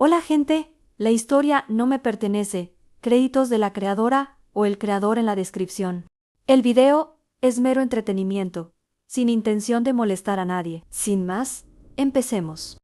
Hola gente, la historia no me pertenece, créditos de la creadora o el creador en la descripción. El video es mero entretenimiento, sin intención de molestar a nadie. Sin más, empecemos.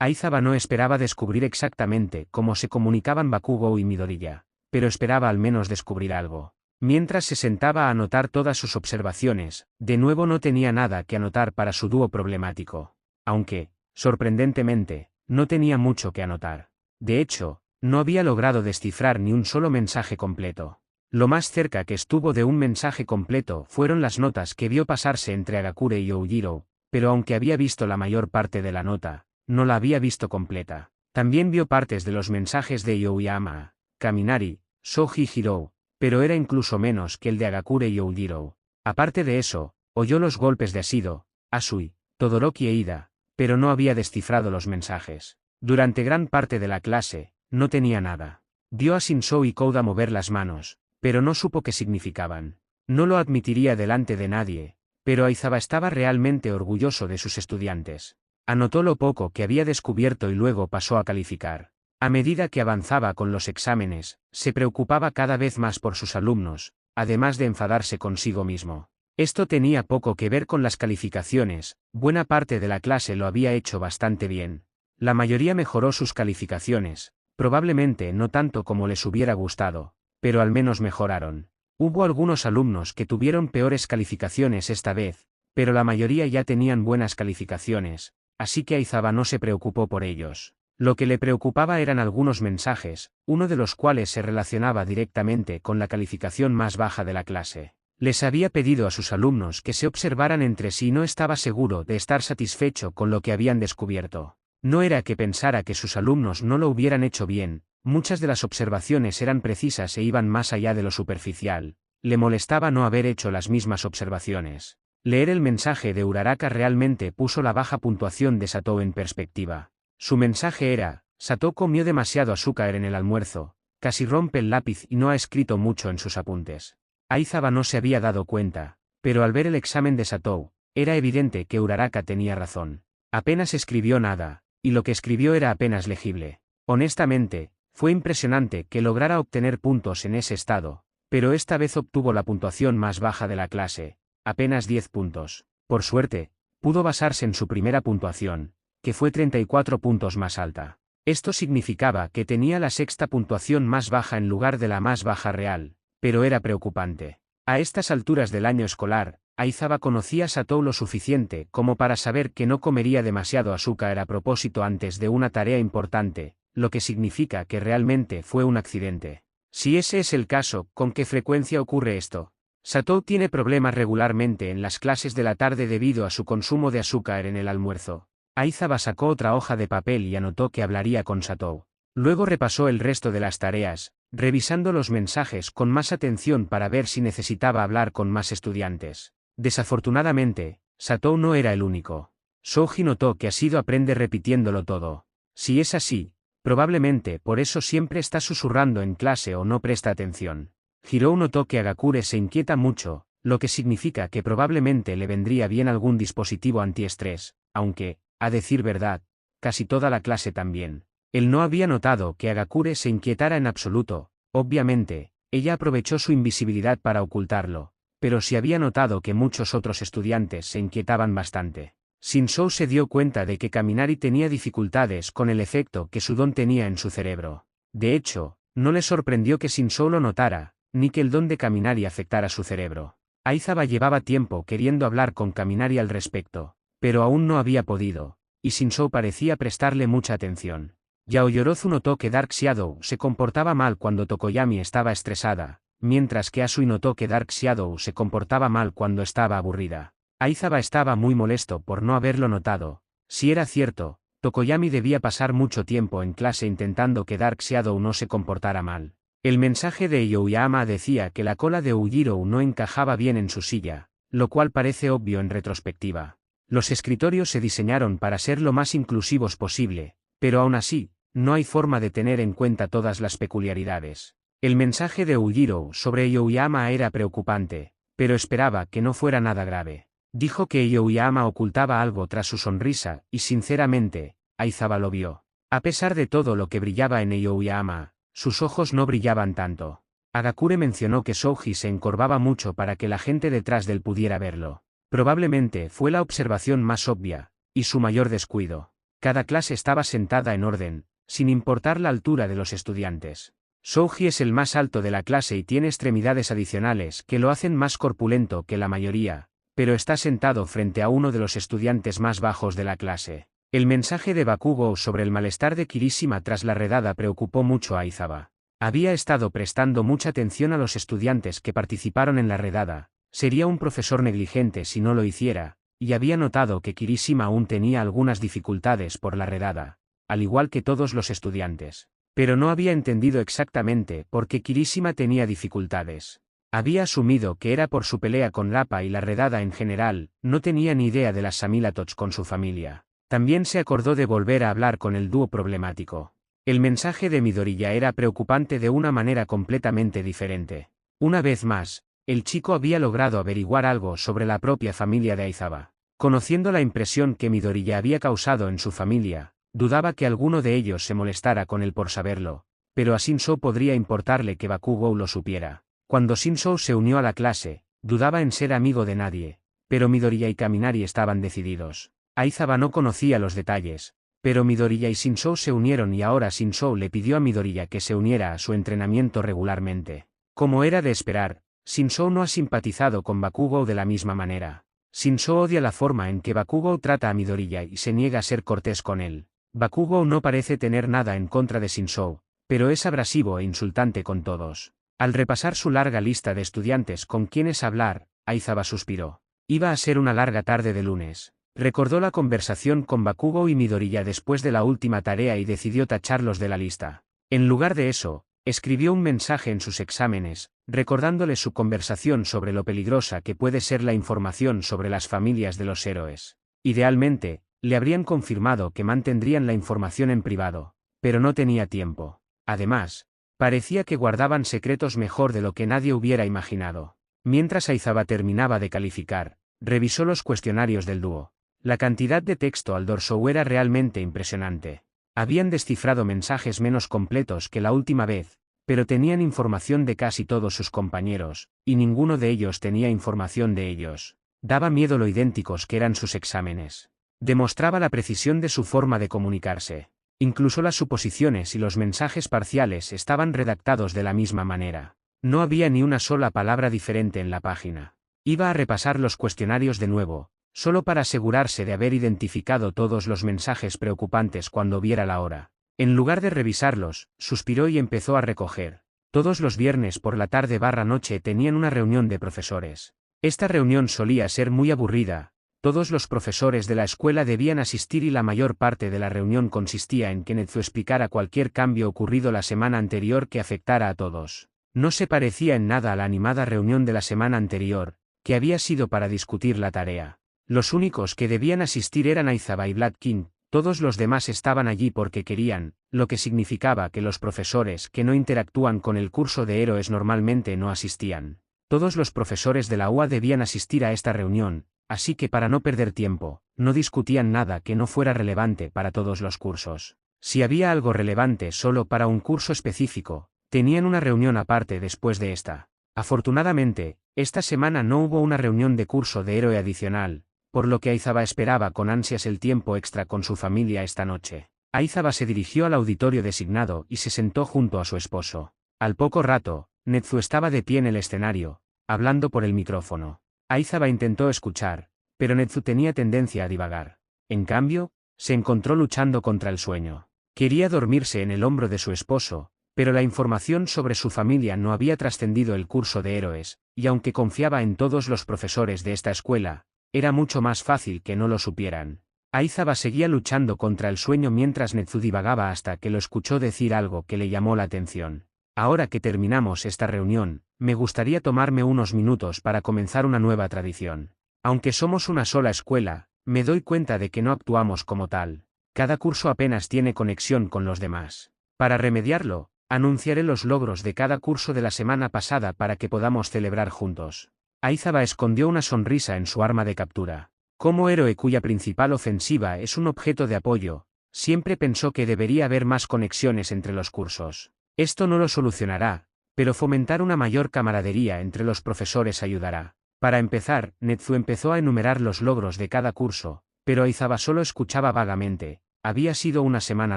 Aizawa no esperaba descubrir exactamente cómo se comunicaban Bakugou y Midoriya, pero esperaba al menos descubrir algo. Mientras se sentaba a anotar todas sus observaciones, de nuevo no tenía nada que anotar para su dúo problemático. Aunque, sorprendentemente, no tenía mucho que anotar. De hecho, no había logrado descifrar ni un solo mensaje completo. Lo más cerca que estuvo de un mensaje completo fueron las notas que vio pasarse entre Agakure y Yujiro, pero aunque había visto la mayor parte de la nota, no la había visto completa. También vio partes de los mensajes de Aoyama, Kaminari, Shoji Hirou, pero era incluso menos que el de Agakure y Yujiro. Aparte de eso, oyó los golpes de Ashido, Asui, Todoroki e Ida, pero no había descifrado los mensajes. Durante gran parte de la clase, no tenía nada. Vio a Shinzou y Kouda mover las manos, pero no supo qué significaban. No lo admitiría delante de nadie, pero Aizawa estaba realmente orgulloso de sus estudiantes. Anotó lo poco que había descubierto y luego pasó a calificar. A medida que avanzaba con los exámenes, se preocupaba cada vez más por sus alumnos, además de enfadarse consigo mismo. Esto tenía poco que ver con las calificaciones, buena parte de la clase lo había hecho bastante bien. La mayoría mejoró sus calificaciones, probablemente no tanto como les hubiera gustado, pero al menos mejoraron. Hubo algunos alumnos que tuvieron peores calificaciones esta vez, pero la mayoría ya tenían buenas calificaciones, así que Aizawa no se preocupó por ellos. Lo que le preocupaba eran algunos mensajes, uno de los cuales se relacionaba directamente con la calificación más baja de la clase. Les había pedido a sus alumnos que se observaran entre sí y no estaba seguro de estar satisfecho con lo que habían descubierto. No era que pensara que sus alumnos no lo hubieran hecho bien, muchas de las observaciones eran precisas e iban más allá de lo superficial. Le molestaba no haber hecho las mismas observaciones. Leer el mensaje de Uraraka realmente puso la baja puntuación de Satou en perspectiva. Su mensaje era: Satou comió demasiado azúcar en el almuerzo, casi rompe el lápiz y no ha escrito mucho en sus apuntes. Aizawa no se había dado cuenta, pero al ver el examen de Satou, era evidente que Uraraka tenía razón. Apenas escribió nada, y lo que escribió era apenas legible. Honestamente, fue impresionante que lograra obtener puntos en ese estado, pero esta vez obtuvo la puntuación más baja de la clase, apenas 10 puntos. Por suerte, pudo basarse en su primera puntuación, que fue 34 puntos más alta. Esto significaba que tenía la sexta puntuación más baja en lugar de la más baja real, pero era preocupante. A estas alturas del año escolar, Aizawa conocía a Satou lo suficiente como para saber que no comería demasiado azúcar a propósito antes de una tarea importante, lo que significa que realmente fue un accidente. Si ese es el caso, ¿con qué frecuencia ocurre esto? Satou tiene problemas regularmente en las clases de la tarde debido a su consumo de azúcar en el almuerzo. Aizawa sacó otra hoja de papel y anotó que hablaría con Satou. Luego repasó el resto de las tareas, revisando los mensajes con más atención para ver si necesitaba hablar con más estudiantes. Desafortunadamente, Satou no era el único. Shoji notó que Ashido aprende repitiéndolo todo. Si es así, probablemente por eso siempre está susurrando en clase o no presta atención. Hirou notó que Agakure se inquieta mucho, lo que significa que probablemente le vendría bien algún dispositivo antiestrés, aunque, a decir verdad, casi toda la clase también. Él no había notado que Agakure se inquietara en absoluto. Obviamente, ella aprovechó su invisibilidad para ocultarlo, pero sí había notado que muchos otros estudiantes se inquietaban bastante. Shinzou se dio cuenta de que Kaminari tenía dificultades con el efecto que su don tenía en su cerebro. De hecho, no le sorprendió que Shinzou lo notara, ni que el don de Kaminari afectara su cerebro. Aizawa llevaba tiempo queriendo hablar con Kaminari al respecto, pero aún no había podido, y Shinzou parecía prestarle mucha atención. Yaoyorozu notó que Dark Shadow se comportaba mal cuando Tokoyami estaba estresada, mientras que Asui notó que Dark Shadow se comportaba mal cuando estaba aburrida. Aizawa estaba muy molesto por no haberlo notado. Si era cierto, Tokoyami debía pasar mucho tiempo en clase intentando que Dark Shadow no se comportara mal. El mensaje de Aoyama decía que la cola de Ujiro no encajaba bien en su silla, lo cual parece obvio en retrospectiva. Los escritorios se diseñaron para ser lo más inclusivos posible, pero aún así, no hay forma de tener en cuenta todas las peculiaridades. El mensaje de Ujiro sobre Aoyama era preocupante, pero esperaba que no fuera nada grave. Dijo que Aoyama ocultaba algo tras su sonrisa, y sinceramente, Aizawa lo vio. A pesar de todo lo que brillaba en Aoyama, sus ojos no brillaban tanto. Agakure mencionó que Souji se encorvaba mucho para que la gente detrás de él pudiera verlo. Probablemente fue la observación más obvia, y su mayor descuido. Cada clase estaba sentada en orden, sin importar la altura de los estudiantes. Souji es el más alto de la clase y tiene extremidades adicionales que lo hacen más corpulento que la mayoría, pero está sentado frente a uno de los estudiantes más bajos de la clase. El mensaje de Bakugou sobre el malestar de Kirishima tras la redada preocupó mucho a Aizawa. Había estado prestando mucha atención a los estudiantes que participaron en la redada, sería un profesor negligente si no lo hiciera, y había notado que Kirishima aún tenía algunas dificultades por la redada, al igual que todos los estudiantes. Pero no había entendido exactamente por qué Kirishima tenía dificultades. Había asumido que era por su pelea con Lappa y la redada en general, no tenía ni idea de las Samilatots con su familia. También se acordó de volver a hablar con el dúo problemático. El mensaje de Midoriya era preocupante de una manera completamente diferente. Una vez más, el chico había logrado averiguar algo sobre la propia familia de Aizawa. Conociendo la impresión que Midoriya había causado en su familia, dudaba que alguno de ellos se molestara con él por saberlo, pero a Shinzo podría importarle que Bakugou lo supiera. Cuando Shinzo se unió a la clase, dudaba en ser amigo de nadie, pero Midoriya y Kaminari estaban decididos. Aizawa no conocía los detalles, pero Midoriya y Shinzo se unieron y ahora Shinzo le pidió a Midoriya que se uniera a su entrenamiento regularmente. Como era de esperar, Shinzo no ha simpatizado con Bakugou de la misma manera. Shinzo odia la forma en que Bakugou trata a Midoriya y se niega a ser cortés con él. Bakugou no parece tener nada en contra de Shinzo, pero es abrasivo e insultante con todos. Al repasar su larga lista de estudiantes con quienes hablar, Aizawa suspiró. Iba a ser una larga tarde de lunes. Recordó la conversación con Bakugou y Midoriya después de la última tarea y decidió tacharlos de la lista. En lugar de eso, escribió un mensaje en sus exámenes, recordándoles su conversación sobre lo peligrosa que puede ser la información sobre las familias de los héroes. Idealmente, le habrían confirmado que mantendrían la información en privado, pero no tenía tiempo. Además, parecía que guardaban secretos mejor de lo que nadie hubiera imaginado. Mientras Aizawa terminaba de calificar, revisó los cuestionarios del dúo. La cantidad de texto al dorso era realmente impresionante. Habían descifrado mensajes menos completos que la última vez, pero tenían información de casi todos sus compañeros, y ninguno de ellos tenía información de ellos. Daba miedo lo idénticos que eran sus exámenes. Demostraba la precisión de su forma de comunicarse. Incluso las suposiciones y los mensajes parciales estaban redactados de la misma manera. No había ni una sola palabra diferente en la página. Iba a repasar los cuestionarios de nuevo, solo para asegurarse de haber identificado todos los mensajes preocupantes cuando viera la hora. En lugar de revisarlos, suspiró y empezó a recoger. Todos los viernes por la tarde/noche tenían una reunión de profesores. Esta reunión solía ser muy aburrida. Todos los profesores de la escuela debían asistir y la mayor parte de la reunión consistía en que Netsu explicara cualquier cambio ocurrido la semana anterior que afectara a todos. No se parecía en nada a la animada reunión de la semana anterior, que había sido para discutir la tarea. Los únicos que debían asistir eran Aizawa y Black King, todos los demás estaban allí porque querían, lo que significaba que los profesores que no interactúan con el curso de héroes normalmente no asistían. Todos los profesores de la UA debían asistir a esta reunión, así que para no perder tiempo, no discutían nada que no fuera relevante para todos los cursos. Si había algo relevante solo para un curso específico, tenían una reunión aparte después de esta. Afortunadamente, esta semana no hubo una reunión de curso de héroe adicional, por lo que Aizawa esperaba con ansias el tiempo extra con su familia esta noche. Aizawa se dirigió al auditorio designado y se sentó junto a su esposo. Al poco rato, Netsu estaba de pie en el escenario, hablando por el micrófono. Aizawa intentó escuchar, pero Netsu tenía tendencia a divagar. En cambio, se encontró luchando contra el sueño. Quería dormirse en el hombro de su esposo, pero la información sobre su familia no había trascendido el curso de héroes, y aunque confiaba en todos los profesores de esta escuela, era mucho más fácil que no lo supieran. Aizawa seguía luchando contra el sueño mientras Netsu divagaba hasta que lo escuchó decir algo que le llamó la atención. Ahora que terminamos esta reunión, me gustaría tomarme unos minutos para comenzar una nueva tradición. Aunque somos una sola escuela, me doy cuenta de que no actuamos como tal. Cada curso apenas tiene conexión con los demás. Para remediarlo, anunciaré los logros de cada curso de la semana pasada para que podamos celebrar juntos. Aizawa escondió una sonrisa en su arma de captura. Como héroe cuya principal ofensiva es un objeto de apoyo, Siempre pensó que debería haber más conexiones entre los cursos. Esto no lo solucionará, pero fomentar una mayor camaradería entre los profesores ayudará. Para empezar, Netsu empezó a enumerar los logros de cada curso, pero Aizawa solo escuchaba vagamente. Había sido una semana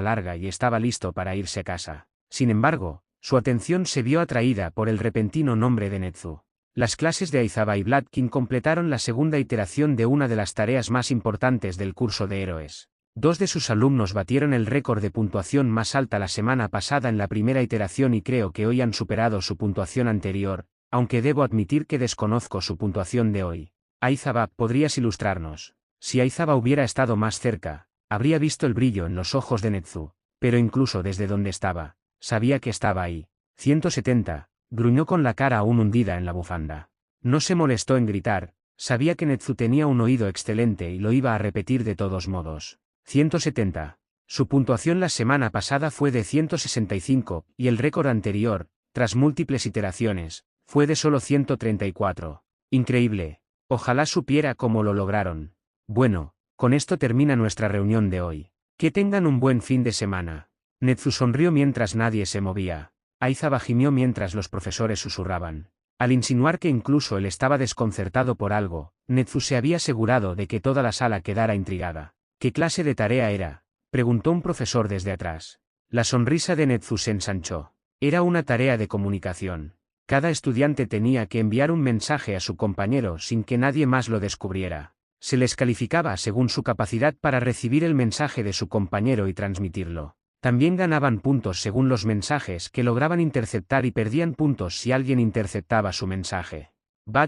larga y estaba listo para irse a casa. Sin embargo, su atención se vio atraída por el repentino nombre de Netsu. Las clases de Aizawa y Vladkin completaron la segunda iteración de una de las tareas más importantes del curso de héroes. Dos de sus alumnos batieron el récord de puntuación más alta la semana pasada en la primera iteración y creo que hoy han superado su puntuación anterior, aunque debo admitir que desconozco su puntuación de hoy. Aizawa, ¿podrías ilustrarnos? Si Aizawa hubiera estado más cerca, habría visto el brillo en los ojos de Netsu, pero incluso desde donde estaba, sabía que estaba ahí. 170, gruñó con la cara aún hundida en la bufanda. No se molestó en gritar, sabía que Netsu tenía un oído excelente y lo iba a repetir de todos modos. 170. Su puntuación la semana pasada fue de 165, y el récord anterior, tras múltiples iteraciones, fue de solo 134. Increíble. Ojalá supiera cómo lo lograron. Bueno, con esto termina nuestra reunión de hoy. Que tengan un buen fin de semana. Netsu sonrió mientras nadie se movía. Aizawa gimió mientras los profesores susurraban. Al insinuar que incluso él estaba desconcertado por algo, Netsu se había asegurado de que toda la sala quedara intrigada. ¿Qué clase de tarea era?, preguntó un profesor desde atrás. La sonrisa de Netsu se ensanchó. Era una tarea de comunicación. Cada estudiante tenía que enviar un mensaje a su compañero sin que nadie más lo descubriera. Se les calificaba según su capacidad para recibir el mensaje de su compañero y transmitirlo. También ganaban puntos según los mensajes que lograban interceptar y perdían puntos si alguien interceptaba su mensaje.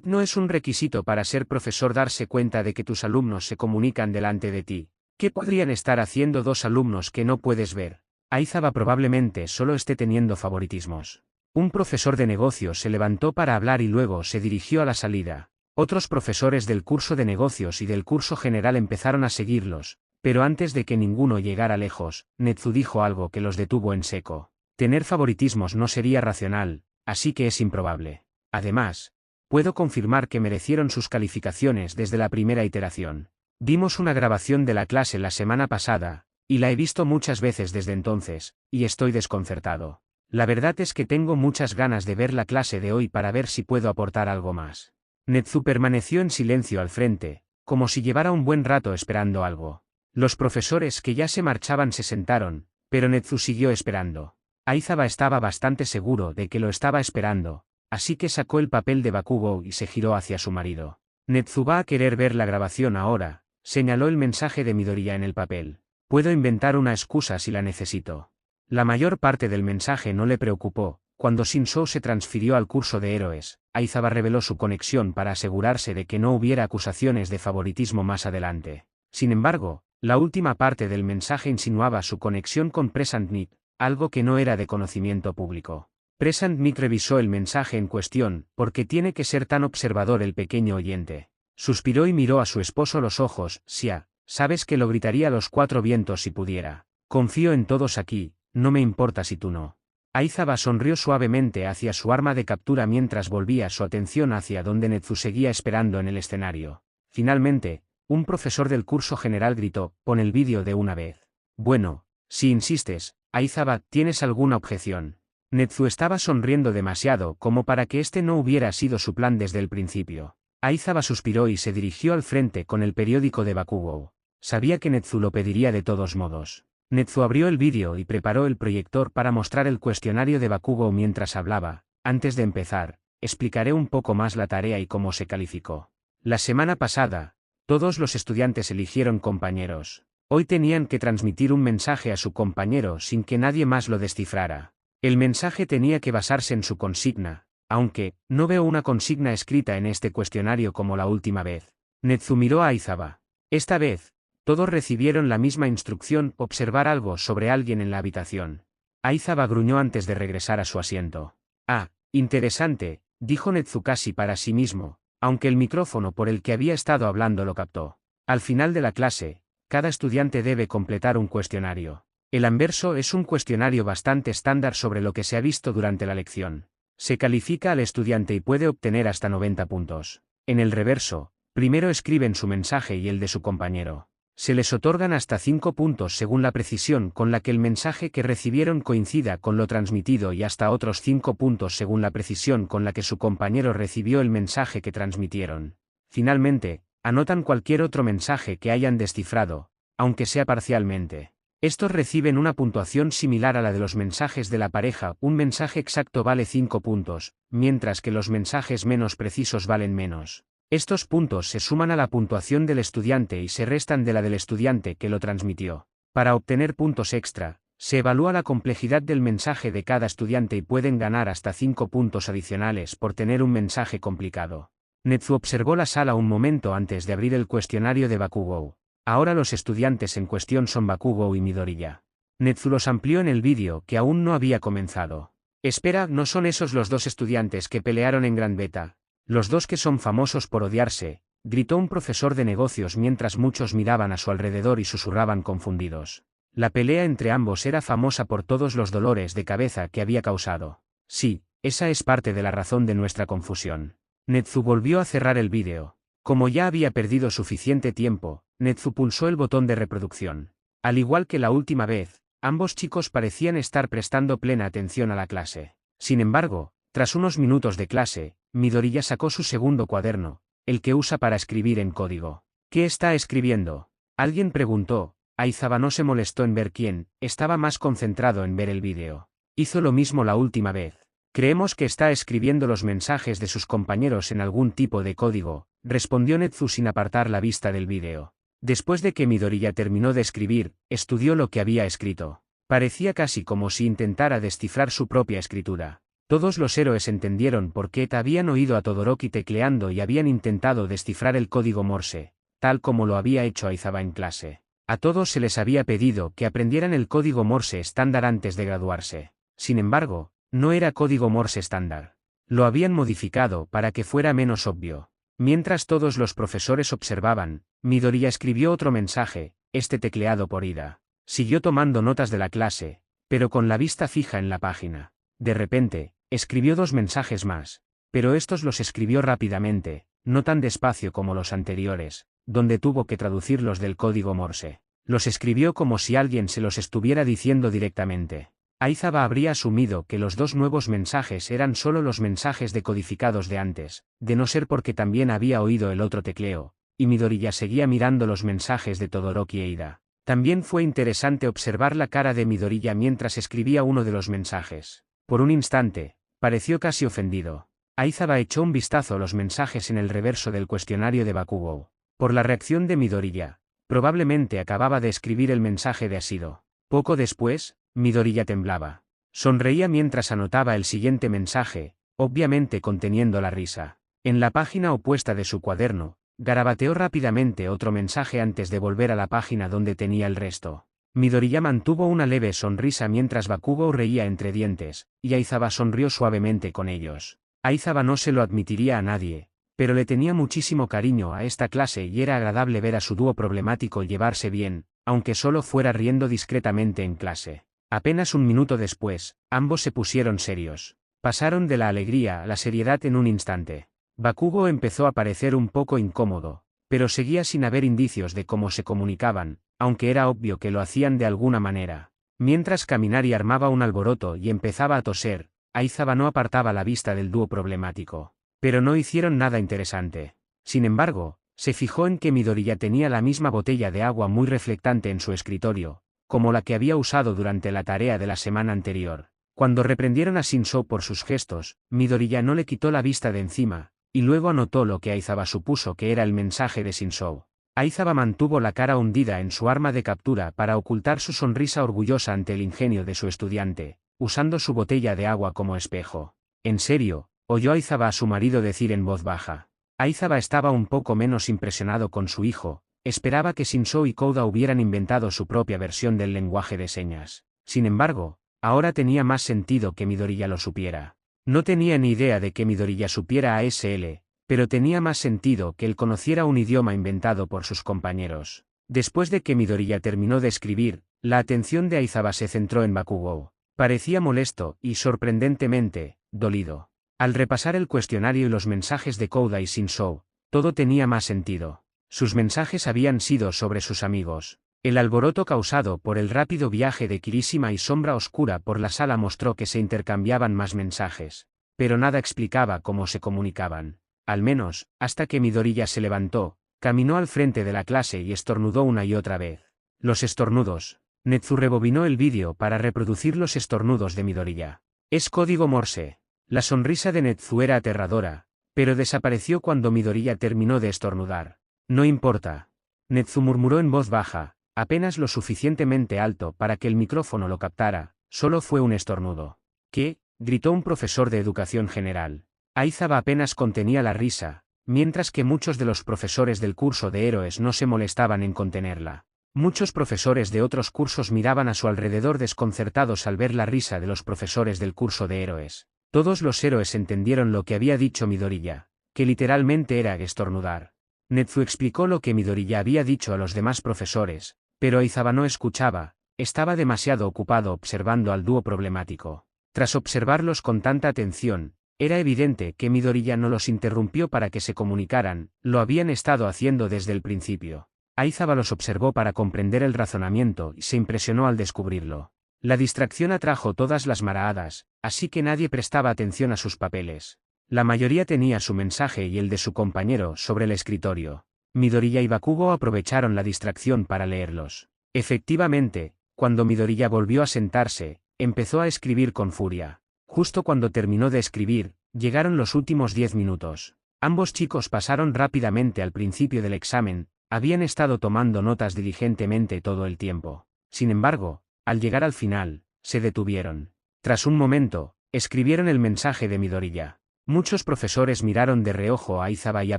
No es un requisito para ser profesor darse cuenta de que tus alumnos se comunican delante de ti. ¿Qué podrían estar haciendo dos alumnos que no puedes ver? Aizawa probablemente solo esté teniendo favoritismos. Un profesor de negocios se levantó para hablar y luego se dirigió a la salida. Otros profesores del curso de negocios y del curso general empezaron a seguirlos, pero antes de que ninguno llegara lejos, Netsu dijo algo que los detuvo en seco. Tener favoritismos no sería racional, así que es improbable. Además, puedo confirmar que merecieron sus calificaciones desde la primera iteración. Vimos una grabación de la clase la semana pasada, y la he visto muchas veces desde entonces, y estoy desconcertado. La verdad es que tengo muchas ganas de ver la clase de hoy para ver si puedo aportar algo más. Netsu permaneció en silencio al frente, como si llevara un buen rato esperando algo. Los profesores que ya se marchaban se sentaron, pero Netsu siguió esperando. Aizawa estaba bastante seguro de que lo estaba esperando, así que sacó el papel de Bakugou y se giró hacia su marido. Netsu va a querer ver la grabación ahora, señaló el mensaje de Midoriya en el papel. Puedo inventar una excusa si la necesito. La mayor parte del mensaje no le preocupó. Cuando Shinzou se transfirió al curso de héroes, Aizawa reveló su conexión para asegurarse de que no hubiera acusaciones de favoritismo más adelante. Sin embargo, la última parte del mensaje insinuaba su conexión con Present Mic, algo que no era de conocimiento público. Present Mic revisó el mensaje en cuestión, porque tiene que ser tan observador el pequeño oyente. Suspiró y miró a su esposo a los ojos. Sia, sabes que lo gritaría a los cuatro vientos si pudiera. Confío en todos aquí, no me importa si tú no. Aizawa sonrió suavemente hacia su arma de captura mientras volvía su atención hacia donde Netsu seguía esperando en el escenario. Finalmente, un profesor del curso general gritó: «Pon el vídeo de una vez». Bueno, si insistes, Aizawa, ¿tienes alguna objeción? Netsu estaba sonriendo demasiado como para que este no hubiera sido su plan desde el principio. Aizawa suspiró y se dirigió al frente con el periódico de Bakugou. Sabía que Netsu lo pediría de todos modos. Netsu abrió el vídeo y preparó el proyector para mostrar el cuestionario de Bakugou mientras hablaba. Antes de empezar, explicaré un poco más la tarea y cómo se calificó. La semana pasada, todos los estudiantes eligieron compañeros. Hoy tenían que transmitir un mensaje a su compañero sin que nadie más lo descifrara. El mensaje tenía que basarse en su consigna, aunque no veo una consigna escrita en este cuestionario como la última vez. Netsu miró a Aizawa. Esta vez, todos recibieron la misma instrucción: observar algo sobre alguien en la habitación. Aizawa gruñó antes de regresar a su asiento. Ah, interesante, dijo Netsu casi para sí mismo, aunque el micrófono por el que había estado hablando lo captó. Al final de la clase, cada estudiante debe completar un cuestionario. El anverso es un cuestionario bastante estándar sobre lo que se ha visto durante la lección. Se califica al estudiante y puede obtener hasta 90 puntos. En el reverso, primero escriben su mensaje y el de su compañero. Se les otorgan hasta 5 puntos según la precisión con la que el mensaje que recibieron coincida con lo transmitido y hasta otros 5 puntos según la precisión con la que su compañero recibió el mensaje que transmitieron. Finalmente, anotan cualquier otro mensaje que hayan descifrado, aunque sea parcialmente. Estos reciben una puntuación similar a la de los mensajes de la pareja. Un mensaje exacto vale 5 puntos, mientras que los mensajes menos precisos valen menos. Estos puntos se suman a la puntuación del estudiante y se restan de la del estudiante que lo transmitió. Para obtener puntos extra, se evalúa la complejidad del mensaje de cada estudiante y pueden ganar hasta 5 puntos adicionales por tener un mensaje complicado. Netsu observó la sala un momento antes de abrir el cuestionario de Bakugou. Ahora los estudiantes en cuestión son Bakugou y Midoriya. Netsu los amplió en el vídeo que aún no había comenzado. Espera, ¿no son esos los dos estudiantes que pelearon en Grand Beta? Los dos que son famosos por odiarse, gritó un profesor de negocios mientras muchos miraban a su alrededor y susurraban confundidos. La pelea entre ambos era famosa por todos los dolores de cabeza que había causado. Sí, esa es parte de la razón de nuestra confusión. Netsu volvió a cerrar el vídeo. Como ya había perdido suficiente tiempo, Netsu pulsó el botón de reproducción. Al igual que la última vez, ambos chicos parecían estar prestando plena atención a la clase. Sin embargo, tras unos minutos de clase, Midoriya sacó su segundo cuaderno, el que usa para escribir en código. ¿Qué está escribiendo? Alguien preguntó. Aizawa no se molestó en ver quién, estaba más concentrado en ver el vídeo. Hizo lo mismo la última vez. Creemos que está escribiendo los mensajes de sus compañeros en algún tipo de código, respondió Netsu sin apartar la vista del vídeo. Después de que Midoriya terminó de escribir, estudió lo que había escrito. Parecía casi como si intentara descifrar su propia escritura. Todos los héroes entendieron por qué habían oído a Todoroki tecleando y habían intentado descifrar el código Morse, tal como lo había hecho Aizawa en clase. A todos se les había pedido que aprendieran el código Morse estándar antes de graduarse. Sin embargo, no era código Morse estándar. Lo habían modificado para que fuera menos obvio. Mientras todos los profesores observaban, Midoriya escribió otro mensaje, este tecleado por Ida. Siguió tomando notas de la clase, pero con la vista fija en la página. De repente, escribió 2 mensajes más, pero estos los escribió rápidamente, no tan despacio como los anteriores, donde tuvo que traducirlos del código Morse. Los escribió como si alguien se los estuviera diciendo directamente. Aizawa habría asumido que los 2 nuevos mensajes eran solo los mensajes decodificados de antes, de no ser porque también había oído el otro tecleo, y Midoriya seguía mirando los mensajes de Todoroki e Ida. También fue interesante observar la cara de Midoriya mientras escribía uno de los mensajes. Por un instante, pareció casi ofendido. Aizawa echó un vistazo a los mensajes en el reverso del cuestionario de Bakugou. Por la reacción de Midoriya, probablemente acababa de escribir el mensaje de Asido. Poco después, Midoriya temblaba. Sonreía mientras anotaba el siguiente mensaje, obviamente conteniendo la risa. En la página opuesta de su cuaderno, garabateó rápidamente otro mensaje antes de volver a la página donde tenía el resto. Midoriya mantuvo una leve sonrisa mientras Bakugou reía entre dientes, y Aizawa sonrió suavemente con ellos. Aizawa no se lo admitiría a nadie, pero le tenía muchísimo cariño a esta clase y era agradable ver a su dúo problemático llevarse bien, aunque solo fuera riendo discretamente en clase. Apenas un minuto después, ambos se pusieron serios. Pasaron de la alegría a la seriedad en un instante. Bakugou empezó a parecer un poco incómodo, pero seguía sin haber indicios de cómo se comunicaban, aunque era obvio que lo hacían de alguna manera. Mientras Kaminari armaba un alboroto y empezaba a toser, Aizawa no apartaba la vista del dúo problemático. Pero no hicieron nada interesante. Sin embargo, se fijó en que Midoriya tenía la misma botella de agua muy reflectante en su escritorio, como la que había usado durante la tarea de la semana anterior. Cuando reprendieron a Shinzo por sus gestos, Midoriya no le quitó la vista de encima, y luego anotó lo que Aizawa supuso que era el mensaje de Shinzo. Aizawa mantuvo la cara hundida en su arma de captura para ocultar su sonrisa orgullosa ante el ingenio de su estudiante, usando su botella de agua como espejo. ¿En serio?, oyó Aizawa a su marido decir en voz baja. Aizawa estaba un poco menos impresionado con su hijo, esperaba que Shinzo y Kouda hubieran inventado su propia versión del lenguaje de señas. Sin embargo, ahora tenía más sentido que Midoriya lo supiera. No tenía ni idea de que Midoriya supiera ASL, pero tenía más sentido que él conociera un idioma inventado por sus compañeros. Después de que Midoriya terminó de escribir, la atención de Aizawa se centró en Bakugou. Parecía molesto y, sorprendentemente, dolido. Al repasar el cuestionario y los mensajes de Kouda y Shinzo, todo tenía más sentido. Sus mensajes habían sido sobre sus amigos. El alboroto causado por el rápido viaje de Kirishima y Sombra Oscura por la sala mostró que se intercambiaban más mensajes. Pero nada explicaba cómo se comunicaban. Al menos, hasta que Midoriya se levantó, caminó al frente de la clase y estornudó una y otra vez. Los estornudos. Netsu rebobinó el vídeo para reproducir los estornudos de Midoriya. Es código Morse. La sonrisa de Netsu era aterradora, pero desapareció cuando Midoriya terminó de estornudar. No importa. Netsu murmuró en voz baja, apenas lo suficientemente alto para que el micrófono lo captara, solo fue un estornudo. ¿Qué? Gritó un profesor de educación general. Aizawa apenas contenía la risa, mientras que muchos de los profesores del curso de héroes no se molestaban en contenerla. Muchos profesores de otros cursos miraban a su alrededor desconcertados al ver la risa de los profesores del curso de héroes. Todos los héroes entendieron lo que había dicho Midoriya, que literalmente era estornudar. Netsu explicó lo que Midoriya había dicho a los demás profesores, pero Aizawa no escuchaba, estaba demasiado ocupado observando al dúo problemático. Tras observarlos con tanta atención, era evidente que Midoriya no los interrumpió para que se comunicaran, lo habían estado haciendo desde el principio. Aizawa los observó para comprender el razonamiento y se impresionó al descubrirlo. La distracción atrajo todas las maraadas, así que nadie prestaba atención a sus papeles. La mayoría tenía su mensaje y el de su compañero sobre el escritorio. Midoriya y Bakugo aprovecharon la distracción para leerlos. Efectivamente, cuando Midoriya volvió a sentarse, empezó a escribir con furia. Justo cuando terminó de escribir, llegaron los últimos 10 minutos. Ambos chicos pasaron rápidamente al principio del examen, habían estado tomando notas diligentemente todo el tiempo. Sin embargo, al llegar al final, se detuvieron. Tras un momento, escribieron el mensaje de Midoriya. Muchos profesores miraron de reojo a Aizawa y a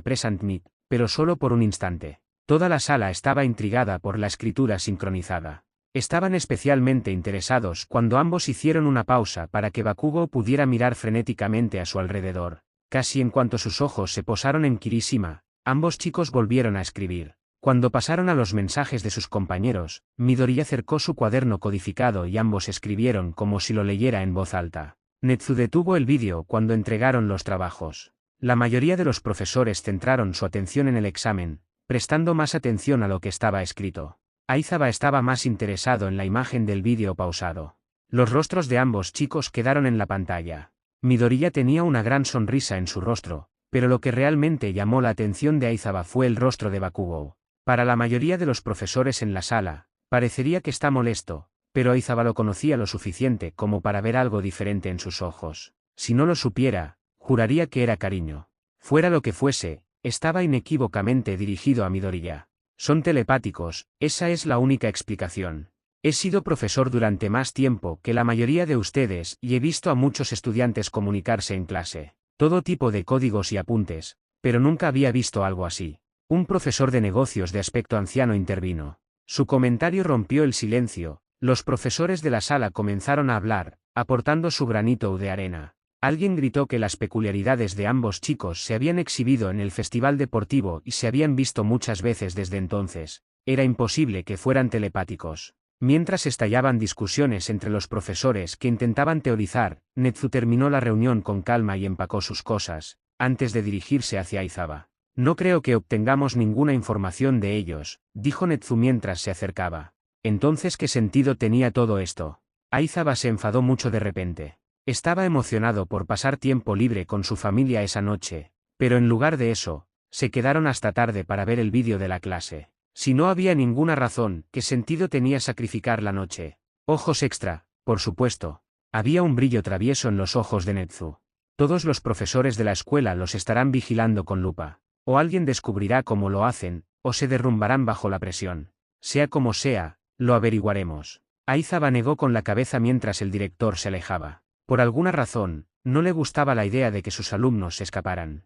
Present Mic, pero solo por un instante. Toda la sala estaba intrigada por la escritura sincronizada. Estaban especialmente interesados cuando ambos hicieron una pausa para que Bakugo pudiera mirar frenéticamente a su alrededor. Casi en cuanto sus ojos se posaron en Kirishima, ambos chicos volvieron a escribir. Cuando pasaron a los mensajes de sus compañeros, Midoriya acercó su cuaderno codificado y ambos escribieron como si lo leyera en voz alta. Netsu detuvo el vídeo cuando entregaron los trabajos. La mayoría de los profesores centraron su atención en el examen, prestando más atención a lo que estaba escrito. Aizawa estaba más interesado en la imagen del vídeo pausado. Los rostros de ambos chicos quedaron en la pantalla. Midoriya tenía una gran sonrisa en su rostro, pero lo que realmente llamó la atención de Aizawa fue el rostro de Bakugo. Para la mayoría de los profesores en la sala, parecería que está molesto, pero Aizawa lo conocía lo suficiente como para ver algo diferente en sus ojos. Si no lo supiera, juraría que era cariño. Fuera lo que fuese, estaba inequívocamente dirigido a Midoriya. Son telepáticos, esa es la única explicación. He sido profesor durante más tiempo que la mayoría de ustedes y he visto a muchos estudiantes comunicarse en clase. Todo tipo de códigos y apuntes, pero nunca había visto algo así. Un profesor de negocios de aspecto anciano intervino. Su comentario rompió el silencio. Los profesores de la sala comenzaron a hablar, aportando su granito de arena. Alguien gritó que las peculiaridades de ambos chicos se habían exhibido en el festival deportivo y se habían visto muchas veces desde entonces. Era imposible que fueran telepáticos. Mientras estallaban discusiones entre los profesores que intentaban teorizar, Netsu terminó la reunión con calma y empacó sus cosas, antes de dirigirse hacia Aizawa. No creo que obtengamos ninguna información de ellos, dijo Netsu mientras se acercaba. Entonces, ¿qué sentido tenía todo esto? Aizawa se enfadó mucho de repente. Estaba emocionado por pasar tiempo libre con su familia esa noche, pero en lugar de eso, se quedaron hasta tarde para ver el vídeo de la clase. Si no había ninguna razón, ¿qué sentido tenía sacrificar la noche? Ojos extra, por supuesto. Había un brillo travieso en los ojos de Netsu. Todos los profesores de la escuela los estarán vigilando con lupa. O alguien descubrirá cómo lo hacen, o se derrumbarán bajo la presión. Sea como sea, lo averiguaremos. Aizawa negó con la cabeza mientras el director se alejaba. Por alguna razón, no le gustaba la idea de que sus alumnos se escaparan.